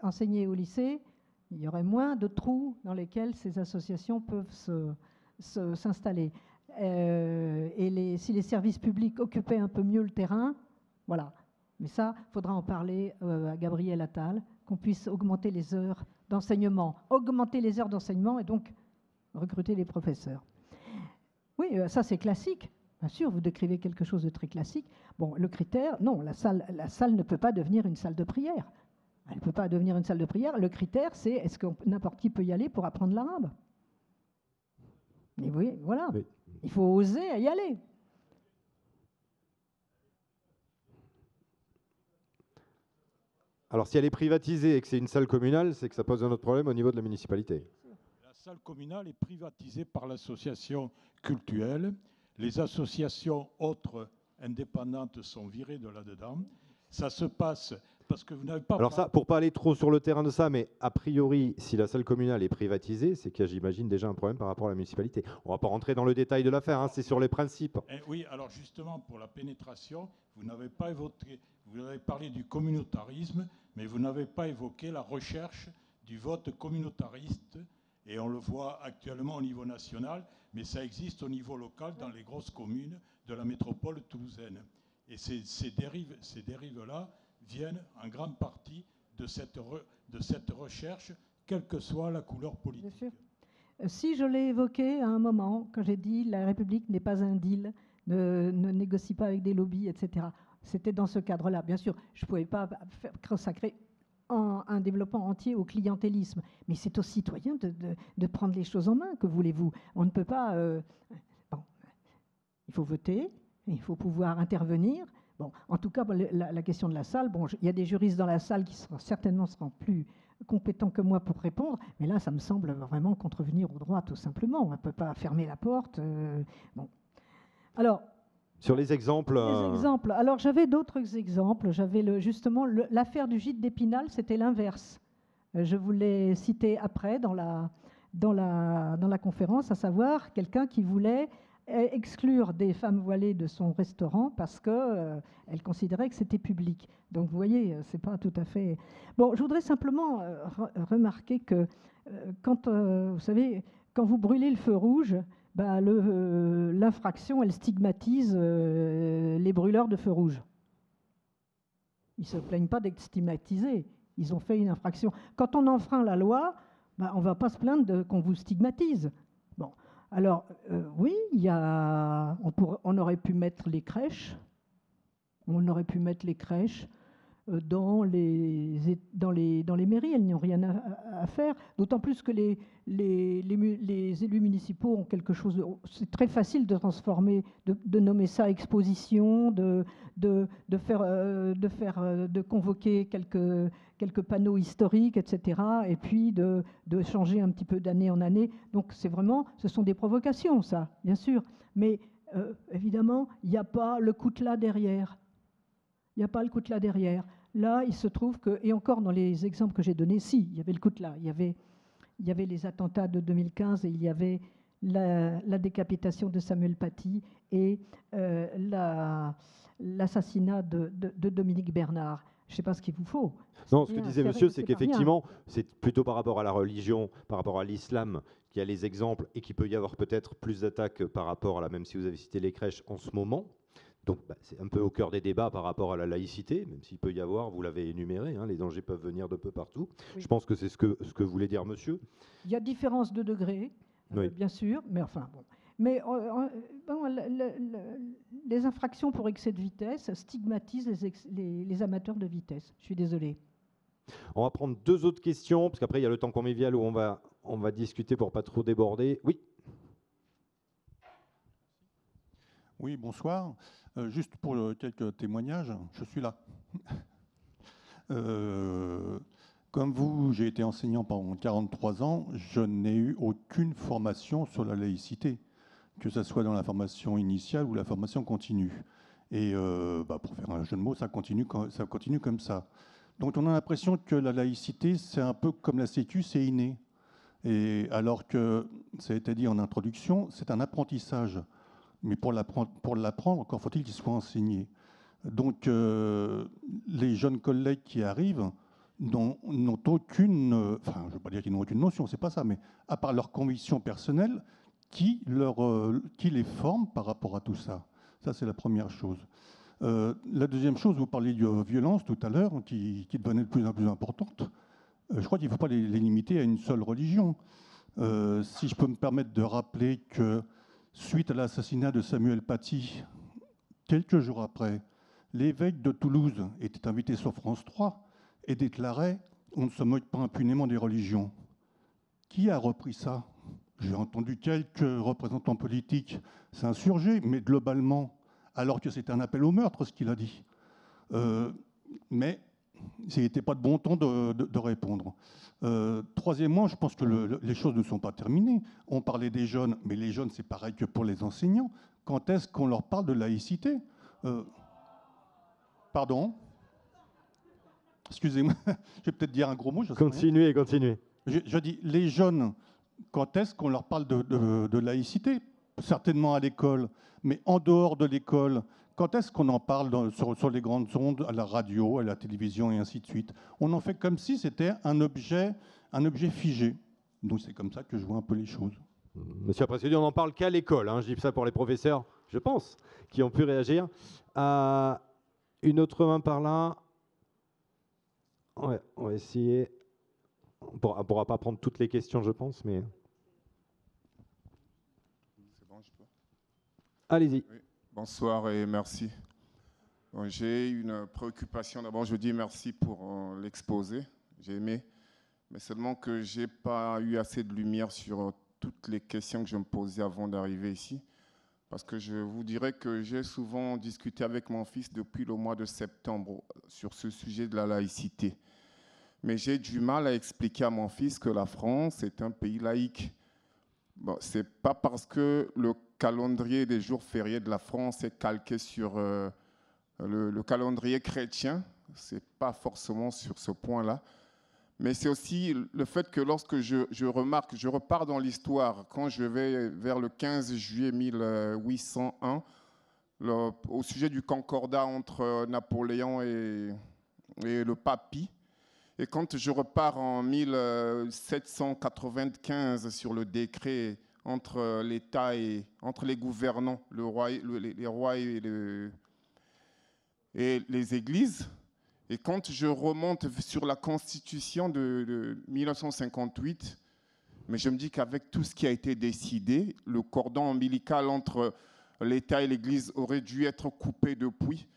enseignées au lycée, il y aurait moins de trous dans lesquels ces associations peuvent s'installer. Et si les services publics occupaient un peu mieux le terrain, voilà. Mais ça, il faudra en parler à Gabriel Attal, qu'on puisse augmenter les heures d'enseignement. Augmenter les heures d'enseignement et donc recruter les professeurs. Oui, ça c'est classique. Bien sûr, vous décrivez quelque chose de très classique. Bon, le critère, non, la salle ne peut pas devenir une salle de prière. Elle ne peut pas devenir une salle de prière. Le critère, c'est est-ce que n'importe qui peut y aller pour apprendre l'arabe? Et oui, voilà. Oui. Il faut oser y aller. Alors, si elle est privatisée et que c'est une salle communale, c'est que ça pose un autre problème au niveau de la municipalité. La salle communale est privatisée par l'association cultuelle. Les associations autres indépendantes sont virées de là-dedans. Ça se passe parce que vous n'avez pas... Alors ça, pour ne pas aller trop sur le terrain de ça, mais a priori, si la salle communale est privatisée, c'est qu'il y a, j'imagine, déjà un problème par rapport à la municipalité. On ne va pas rentrer dans le détail de l'affaire, hein, c'est sur les principes. Oui, alors justement, pour la pénétration, vous n'avez pas évoqué, vous avez parlé du communautarisme, mais vous n'avez pas évoqué la recherche du vote communautariste, et on le voit actuellement au niveau national, mais ça existe au niveau local dans les grosses communes de la métropole toulousaine. Et ces dérives-là viennent en grande partie de cette recherche, quelle que soit la couleur politique. Bien sûr. Si je l'ai évoqué à un moment, quand j'ai dit la République n'est pas un deal, ne négocie pas avec des lobbies, etc., C'était dans ce cadre-là. Bien sûr, je ne pouvais pas consacrer un développement entier au clientélisme, mais c'est aux citoyens de prendre les choses en main, que voulez-vous? On ne peut pas... bon, il faut voter, il faut pouvoir intervenir. Bon, en tout cas, la question de la salle, bon, il y a des juristes dans la salle qui certainement seront plus compétents que moi pour répondre, mais là, ça me semble vraiment contrevenir au droit, tout simplement. On ne peut pas fermer la porte. Bon. Alors... Sur les exemples... Les exemples. Alors, j'avais d'autres exemples. J'avais justement l'affaire du gîte d'Épinal, c'était l'inverse. Je vous l'ai cité après dans la conférence, à savoir quelqu'un qui voulait exclure des femmes voilées de son restaurant parce qu'elle considérait que c'était public. Donc, vous voyez, c'est pas tout à fait... Bon, je voudrais simplement remarquer que quand, vous savez, quand vous brûlez le feu rouge, bah, l'infraction, elle stigmatise les brûleurs de feu rouge. Ils ne se plaignent pas d'être stigmatisés. Ils ont fait une infraction. Quand on enfreint la loi, bah, on ne va pas se plaindre qu'on vous stigmatise. Bon, alors, oui, on aurait pu mettre les crèches. On aurait pu mettre les crèches dans les mairies. Elles n'y ont rien à faire. D'autant plus que les élus municipaux ont quelque chose... C'est très facile de transformer, de nommer ça exposition, de convoquer quelques panneaux historiques, etc. Et puis de changer un petit peu d'année en année. Donc ce sont des provocations, ça, bien sûr. Mais évidemment, il n'y a pas le coutelas derrière. Il n'y a pas le coutelas derrière. Là, il se trouve que, et encore dans les exemples que j'ai donnés, si, il y avait le coutelas. Il y avait les attentats de 2015 et il y avait la décapitation de Samuel Paty et l'assassinat de Dominique Bernard. Je ne sais pas ce qu'il vous faut. Non, ce que disait monsieur, c'est qu'effectivement, c'est plutôt par rapport à la religion, par rapport à l'islam, qu'il y a les exemples et qu'il peut y avoir peut-être plus d'attaques par rapport à la, même si vous avez cité les crèches en ce moment. Donc, c'est un peu au cœur des débats par rapport à la laïcité, même s'il peut y avoir, vous l'avez énuméré, hein, les dangers peuvent venir de peu partout. Oui. Je pense que c'est ce que voulait dire monsieur. Il y a différence de degré, oui. Bien sûr, mais enfin, bon. Mais les infractions pour excès de vitesse stigmatisent les amateurs de vitesse. Je suis désolée. On va prendre 2 autres questions, parce qu'après, il y a le temps convivial où on va discuter pour pas trop déborder. Oui. Oui, bonsoir. Juste pour quelques témoignages, je suis là. Comme vous, j'ai été enseignant pendant 43 ans, je n'ai eu aucune formation sur la laïcité, que ce soit dans la formation initiale ou la formation continue. Et pour faire un jeu de mots, ça continue comme ça. Donc on a l'impression que la laïcité, c'est un peu comme la sécu, c'est inné. Et alors que, ça a été dit en introduction, c'est un apprentissage. Mais pour l'apprendre, encore faut-il qu'il soit enseigné. Donc, les jeunes collègues qui arrivent n'ont aucune... Enfin, je ne veux pas dire qu'ils n'ont aucune notion, c'est pas ça, mais à part leur conviction personnelle, qui les forme par rapport à tout ça. Ça, c'est la première chose. La deuxième chose, vous parliez de violence tout à l'heure, qui devenait de plus en plus importante. Je crois qu'il ne faut pas les limiter à une seule religion. Si je peux me permettre de rappeler que suite à l'assassinat de Samuel Paty, quelques jours après, l'évêque de Toulouse était invité sur France 3 et déclarait « On ne se moque pas impunément des religions ». Qui a repris ça? J'ai entendu quelques représentants politiques s'insurger, mais globalement, alors que c'était un appel au meurtre, ce qu'il a dit. Mais il n'était pas de bon ton de répondre. Troisièmement, je pense que les choses ne sont pas terminées. On parlait des jeunes, mais les jeunes, c'est pareil que pour les enseignants. Quand est-ce qu'on leur parle de laïcité? Pardon? Excusez-moi, je vais peut-être dire un gros mot. Continuez. Je dis, les jeunes, quand est-ce qu'on leur parle de laïcité? Certainement à l'école, mais en dehors de l'école, quand est-ce qu'on en parle sur les grandes ondes, à la radio, à la télévision et ainsi de suite? On en fait comme si c'était un objet figé. Donc c'est comme ça que je vois un peu les choses. Monsieur le Président, on n'en parle qu'à l'école. Hein. Je dis ça pour les professeurs, je pense, qui ont pu réagir. Une autre main par là. Ouais, on va essayer. On ne pourra pas prendre toutes les questions, je pense, mais... C'est bon, je peux. Allez-y. Oui. Bonsoir et merci. J'ai une préoccupation. D'abord, je dis merci pour l'exposé. J'ai aimé. Mais seulement que je n'ai pas eu assez de lumière sur toutes les questions que je me posais avant d'arriver ici. Parce que je vous dirais que j'ai souvent discuté avec mon fils depuis le mois de septembre sur ce sujet de la laïcité. Mais j'ai du mal à expliquer à mon fils que la France est un pays laïque. Bon, ce n'est pas parce que le calendrier des jours fériés de la France est calqué sur le calendrier chrétien. Ce n'est pas forcément sur ce point-là. Mais c'est aussi le fait que lorsque je remarque, je repars dans l'histoire, quand je vais vers le 15 juillet 1801, au sujet du concordat entre Napoléon et le pape Pie, et quand je repars en 1795 sur le décret entre l'État et entre les gouvernants, les rois et les églises, et quand je remonte sur la Constitution de 1958, mais je me dis qu'avec tout ce qui a été décidé, le cordon ombilical entre l'État et l'Église aurait dû être coupé depuis.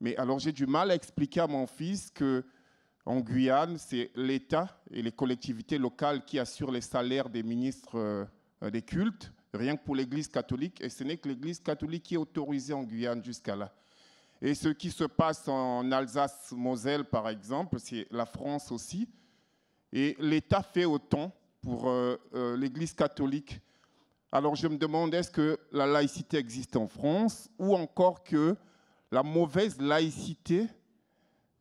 Mais alors j'ai du mal à expliquer à mon fils qu'en Guyane, c'est l'État et les collectivités locales qui assurent les salaires des ministres des cultes, rien que pour l'Église catholique, et ce n'est que l'Église catholique qui est autorisée en Guyane jusqu'à là. Et ce qui se passe en Alsace-Moselle, par exemple, c'est la France aussi. Et l'État fait autant pour l'Église catholique. Alors je me demande, est-ce que la laïcité existe en France ou encore que la mauvaise laïcité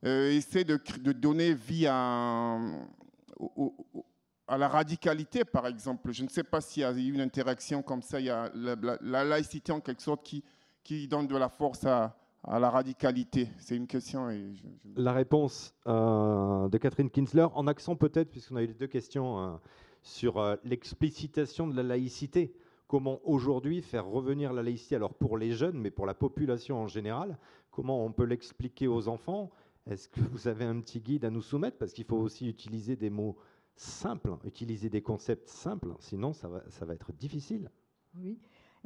essaie de donner vie à la radicalité, par exemple. Je ne sais pas s'il y a eu une interaction comme ça. Il y a la laïcité, en quelque sorte, qui donne de la force à la radicalité. C'est une question. La réponse de Catherine Kinsler, en accent peut-être, puisqu'on a eu les deux questions sur l'explicitation de la laïcité. Comment aujourd'hui faire revenir la laïcité, alors pour les jeunes, mais pour la population en général, comment on peut l'expliquer aux enfants? Est-ce que vous avez un petit guide à nous soumettre? Parce qu'il faut aussi utiliser des mots simples, utiliser des concepts simples, sinon ça va être difficile. Oui.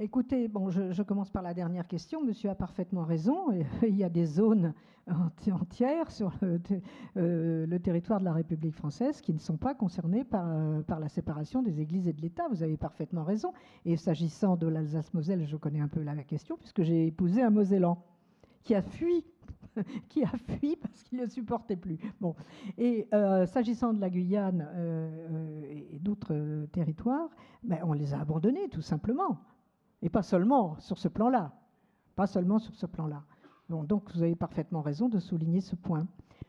Écoutez, bon, je commence par la dernière question. Monsieur a parfaitement raison. Il y a des zones entières sur le territoire de la République française qui ne sont pas concernées par la séparation des églises et de l'État. Vous avez parfaitement raison. Et s'agissant de l'Alsace-Moselle, je connais un peu la question puisque j'ai épousé un Mosellan qui a fui parce qu'il ne supportait plus. Bon. Et s'agissant de la Guyane et d'autres territoires, ben, on les a abandonnés tout simplement. Et pas seulement sur ce plan-là. Pas seulement sur ce plan-là. Bon, donc, vous avez parfaitement raison de souligner ce point.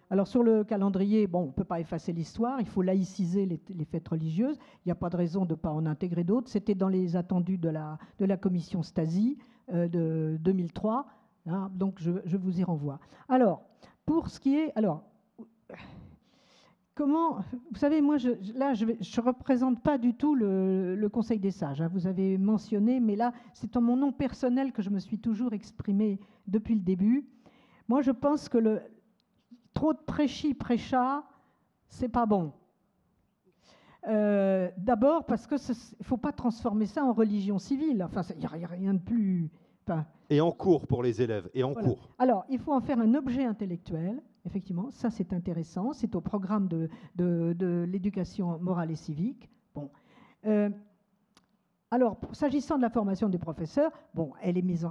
Alors, sur le calendrier, bon, on ne peut pas effacer l'histoire. Il faut laïciser les fêtes religieuses. Il n'y a pas de raison de ne pas en intégrer d'autres. C'était dans les attendus de la commission Stasi de 2003. Hein, donc, je vous y renvoie. Alors, pour ce qui est... Alors, comment, vous savez, moi, je ne représente pas du tout le Conseil des sages. Hein, vous avez mentionné, mais là, c'est en mon nom personnel que je me suis toujours exprimée depuis le début. Moi, je pense que trop de prêcha, c'est pas bon. D'abord parce qu'il ne faut pas transformer ça en religion civile. Enfin, il n'y a rien de plus... Enfin, et en cours pour les élèves, et en cours. Alors, il faut en faire un objet intellectuel. Effectivement, ça c'est intéressant, c'est au programme de l'éducation morale et civique. Bon. Alors, s'agissant de la formation des professeurs, bon, elle est mise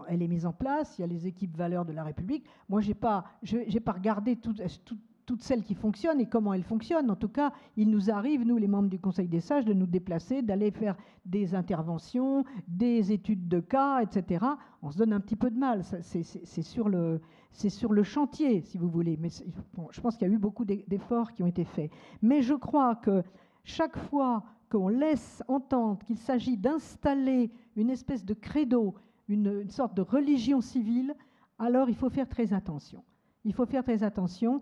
en place, il y a les équipes valeurs de la République. Moi, je n'ai pas regardé toutes celles qui fonctionnent et comment elles fonctionnent. En tout cas, il nous arrive, nous les membres du Conseil des sages, de nous déplacer, d'aller faire des interventions, des études de cas, etc. On se donne un petit peu de mal, c'est sur le chantier, si vous voulez. Mais bon, je pense qu'il y a eu beaucoup d'efforts qui ont été faits. Mais je crois que chaque fois qu'on laisse entendre qu'il s'agit d'installer une espèce de credo, une sorte de religion civile, alors il faut faire très attention. Il faut faire très attention.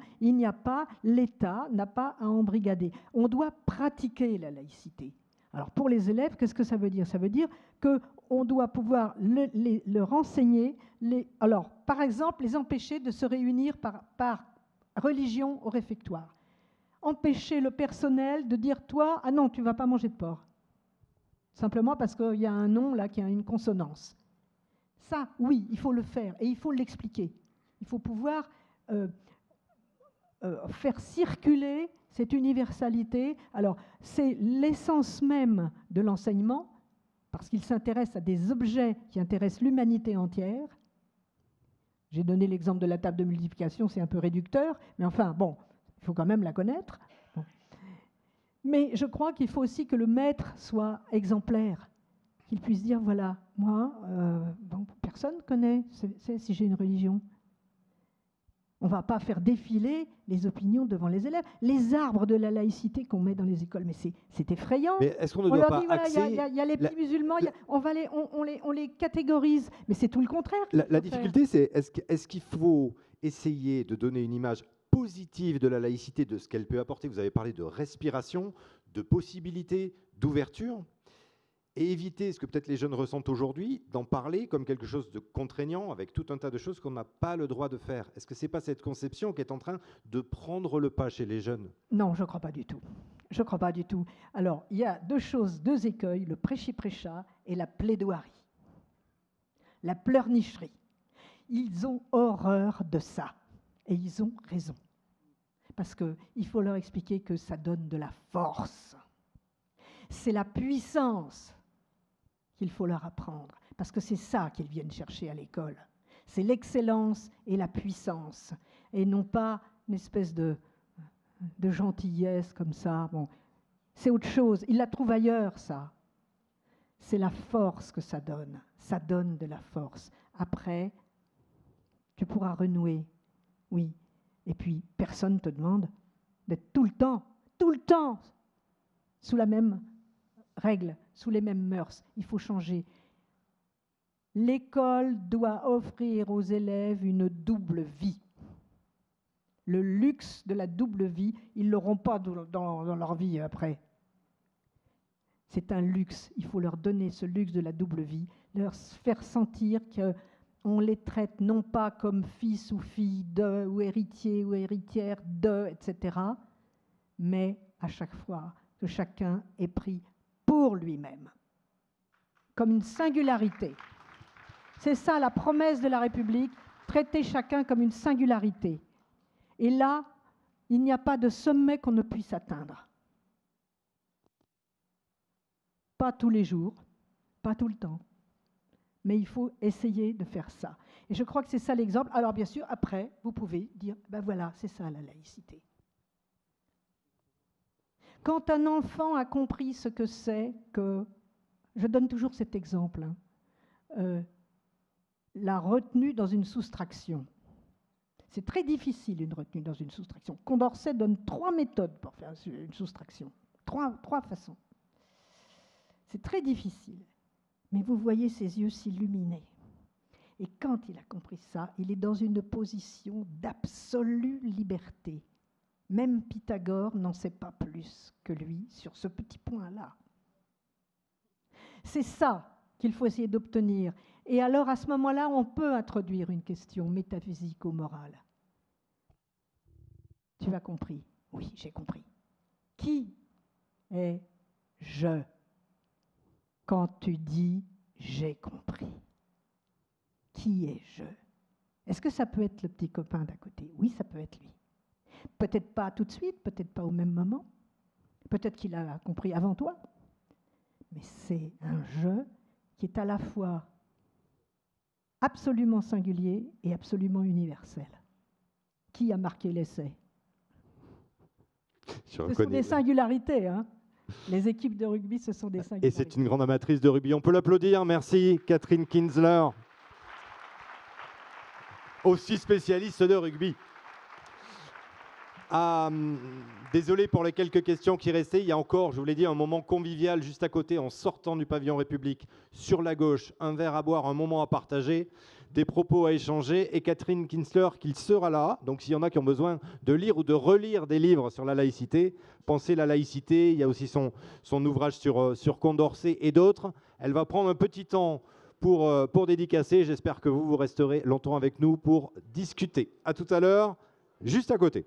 L'État n'a pas à embrigader. On doit pratiquer la laïcité. Alors pour les élèves, qu'est-ce que ça veut dire? Ça veut dire qu'on doit pouvoir leur enseigner, alors par exemple, les empêcher de se réunir par religion au réfectoire. Empêcher le personnel de dire, toi, ah non, tu ne vas pas manger de porc. Simplement parce qu'il y a un nom là qui a une consonance. Ça, oui, il faut le faire et il faut l'expliquer. Il faut pouvoir faire circuler cette universalité. Alors, c'est l'essence même de l'enseignement, parce qu'il s'intéresse à des objets qui intéressent l'humanité entière. J'ai donné l'exemple de la table de multiplication, c'est un peu réducteur, mais enfin, bon, il faut quand même la connaître. Bon. Mais je crois qu'il faut aussi que le maître soit exemplaire, qu'il puisse dire, voilà, moi, bon, personne ne connaît si j'ai une religion. On ne va pas faire défiler les opinions devant les élèves. Les arbres de la laïcité qu'on met dans les écoles, mais c'est effrayant. Mais est-ce qu'on ne On doit leur pas dit, voilà, axer il y a les petits musulmans, on les catégorise. Mais c'est tout le contraire. La difficulté, c'est est-ce qu'il faut essayer de donner une image positive de la laïcité, de ce qu'elle peut apporter? Vous avez parlé de respiration, de possibilité, d'ouverture, et éviter ce que peut-être les jeunes ressentent aujourd'hui, d'en parler comme quelque chose de contraignant, avec tout un tas de choses qu'on n'a pas le droit de faire. Est-ce que ce n'est pas cette conception qui est en train de prendre le pas chez les jeunes? Non, je ne crois pas du tout. Je ne crois pas du tout. Alors, il y a deux choses, deux écueils, le prêchi-prêcha et la plaidoirie, la pleurnicherie. Ils ont horreur de ça, et ils ont raison. Parce qu'il faut leur expliquer que ça donne de la force. C'est la puissance qu'il faut leur apprendre, parce que c'est ça qu'ils viennent chercher à l'école. C'est l'excellence et la puissance, et non pas une espèce de gentillesse comme ça. Bon, c'est autre chose. Ils la trouvent ailleurs, ça. C'est la force que ça donne. Ça donne de la force. Après, tu pourras renouer, oui. Et puis, personne ne te demande d'être tout le temps, sous la même règle, sous les mêmes mœurs. Il faut changer. L'école doit offrir aux élèves une double vie. Le luxe de la double vie, ils ne l'auront pas dans leur vie après. C'est un luxe. Il faut leur donner ce luxe de la double vie, leur faire sentir qu'on les traite non pas comme fils ou filles de, ou héritiers ou héritières de, etc., mais à chaque fois que chacun est pris pour lui-même, comme une singularité. C'est ça la promesse de la République, traiter chacun comme une singularité. Et là, il n'y a pas de sommet qu'on ne puisse atteindre. Pas tous les jours, pas tout le temps, mais il faut essayer de faire ça. Et je crois que c'est ça l'exemple. Alors bien sûr, après, vous pouvez dire, ben voilà, c'est ça la laïcité. Quand un enfant a compris ce que c'est que, je donne toujours cet exemple, la retenue dans une soustraction. C'est très difficile une retenue dans une soustraction. Condorcet donne 3 méthodes pour faire une soustraction, trois façons. C'est très difficile, mais vous voyez ses yeux s'illuminer. Et quand il a compris ça, il est dans une position d'absolue liberté. Même Pythagore n'en sait pas plus que lui sur ce petit point-là. C'est ça qu'il faut essayer d'obtenir. Et alors, à ce moment-là, on peut introduire une question métaphysico-morale. Tu as compris? Oui, j'ai compris. Qui est je quand tu dis « j'ai compris » ? Qui est je? Est-ce que ça peut être le petit copain d'à côté? Oui, ça peut être lui. Peut-être pas tout de suite, peut-être pas au même moment. Peut-être qu'il a compris avant toi. Mais c'est un je qui est à la fois absolument singulier et absolument universel. Qui a marqué l'essai? Ce sont des singularités, hein. Les équipes de rugby, ce sont des singularités. Et c'est une grande amatrice de rugby. On peut l'applaudir. Merci, Catherine Kinsler. Aussi spécialiste de rugby. Désolé pour les quelques questions qui restaient. Il y a encore, je vous l'ai dit, un moment convivial juste à côté, en sortant du pavillon République, sur la gauche, un verre à boire, un moment à partager, des propos à échanger, et Catherine Kinsler qui sera là. Donc s'il y en a qui ont besoin de lire ou de relire des livres sur la laïcité, Pensez la laïcité, il y a aussi son ouvrage sur Condorcet et d'autres. Elle va prendre un petit temps pour dédicacer. J'espère que vous resterez longtemps avec nous pour discuter. À tout à l'heure, juste à côté.